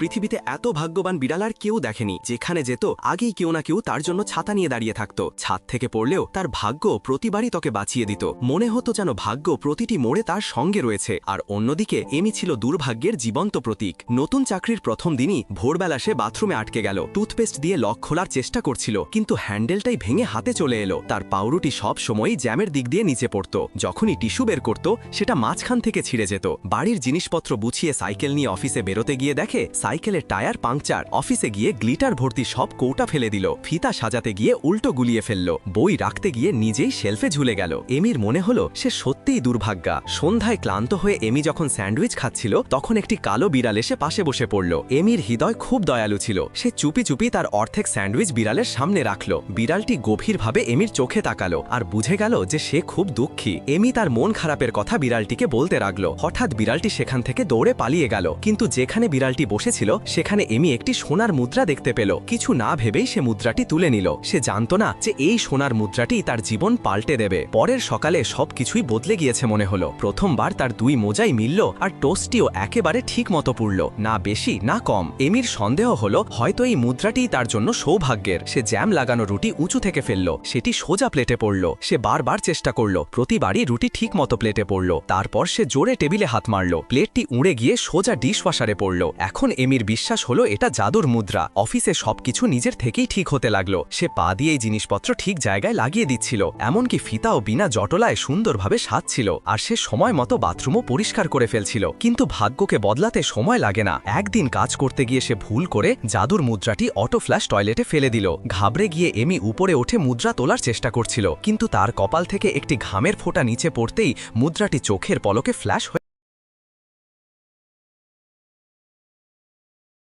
পৃথিবীতে এত ভাগ্যবান বিড়াল আর কেউ দেখেনি। যেখানে যেত আগেই কেউ না কেউ তার জন্য ছাতা নিয়ে দাঁড়িয়ে থাকত। ছাদ থেকে পড়লেও তার ভাগ্য প্রতিবারই তাকে বাঁচিয়ে দিত। মনে হতো যেন ভাগ্য প্রতিটি মোড়ে তার সঙ্গে রয়েছে। আর অন্যদিকে এমি ছিল দুর্ভাগ্যের জীবন্ত প্রতীক। নতুন চাকরির প্রথম দিনই ভোরবেলা সে বাথরুমে আটকে গেল। টুথপেস্ট দিয়ে লক খোলার চেষ্টা করছিল, কিন্তু হ্যান্ডেলটাই ভেঙে হাতে চলে এলো। তার পাউরুটি সব সময়ই জ্যামের দিক দিয়ে নিচে পড়ত। যখনই টিস্যু বের করত সেটা মাঝখান থেকে ছিঁড়ে যেত। বাড়ির জিনিসপত্র গুছিয়ে সাইকেল নিয়ে অফিসে বেরোতে গিয়ে দেখে সাইকেলের টায়ার পাংচার। অফিসে গিয়ে গ্লিটার ভর্তি সব কৌটা ফেলে দিল। ফিতা সাজাতে গিয়ে উল্টো গুলিয়ে ফেলল। বই রাখতে গিয়ে নিজেই শেলফে ঝুলে গেল। এমির মনে হলো সে সত্যিই দুর্ভাগ্যা। সন্ধ্যায় ক্লান্ত হয়ে এমি যখন স্যান্ডউইচ খাচ্ছিল তখন একটি কালো বিড়াল এসে পাশে বসে পড়ল। এমির হৃদয় খুব দয়ালু ছিল। সে চুপি চুপি তার অর্ধেক স্যান্ডউইচ বিড়ালের সামনে রাখল। বিড়ালটি গভীরভাবে এমির চোখে তাকালো আর বুঝে গেল যে সে খুব দুঃখী। এমি তার মন খারাপের কথা বিড়ালটিকে বলতে লাগলো। হঠাৎ বিড়ালটি সেখান থেকে দৌড়ে পালিয়ে গেল। কিন্তু যেখানে বিড়ালটি বসেছিল সেখানে এমি একটি সোনার মুদ্রা দেখতে পেল। কিছু না ভেবেই সে মুদ্রাটি তুলে নিল। সে জানত না যে এই সোনার মুদ্রাটি তার জীবন পাল্টে দেবে। পরের সকালে সবকিছুই বদলে গিয়েছে মনে হলো। প্রথমবার তার দুই মোজাই মিলল আর টোস্টটিও একেবারে ঠিক মতো পুড়ল, না বেশি না কম। এমির সন্দেহ হলো হয়তো এই মুদ্রাটি তার জন্য সৌভাগ্যের। সে জ্যাম লাগানো রুটি উঁচু থেকে ফেলল। সেটি সোজা প্লেটে পড়ল। সে বারবার চেষ্টা করল, প্রতিবারই রুটি ঠিক মতো প্লেটে পড়ল। তারপর সে জোরে টেবিলে হাত মারল। প্লেটটি উড়ে গিয়ে সোজা ডিশওয়াশারে পড়ল। এখন এমির বিশ্বাস হলো এটা জাদুর মুদ্রা। অফিসে সবকিছু নিজের থেকেই ঠিক হতে লাগলো। সে পা দিয়ে এই জিনিসপত্র ঠিক জায়গায় লাগিয়ে দিচ্ছিল। এমনকি ফিতাও বিনা জটলায় সুন্দরভাবে সাজছিল। আর সে সময় মতো বাথরুমও পরিষ্কার করে ফেলছিল। কিন্তু ভাগ্যকে বদলাতে সময় লাগে না। একদিন কাজ করতে গিয়ে সে ভুল করে জাদুর মুদ্রাটি অটো ফ্ল্যাশ টয়লেটে ফেলে দিল। ঘাবড়ে গিয়ে এমি উপরে উঠে মুদ্রা তোলার চেষ্টা করছিল, কিন্তু তার কপাল থেকে একটি ঘামের ফোঁটা নিচে পড়তেই মুদ্রাটি চোখের পলকে ফ্ল্যাশ হয়ে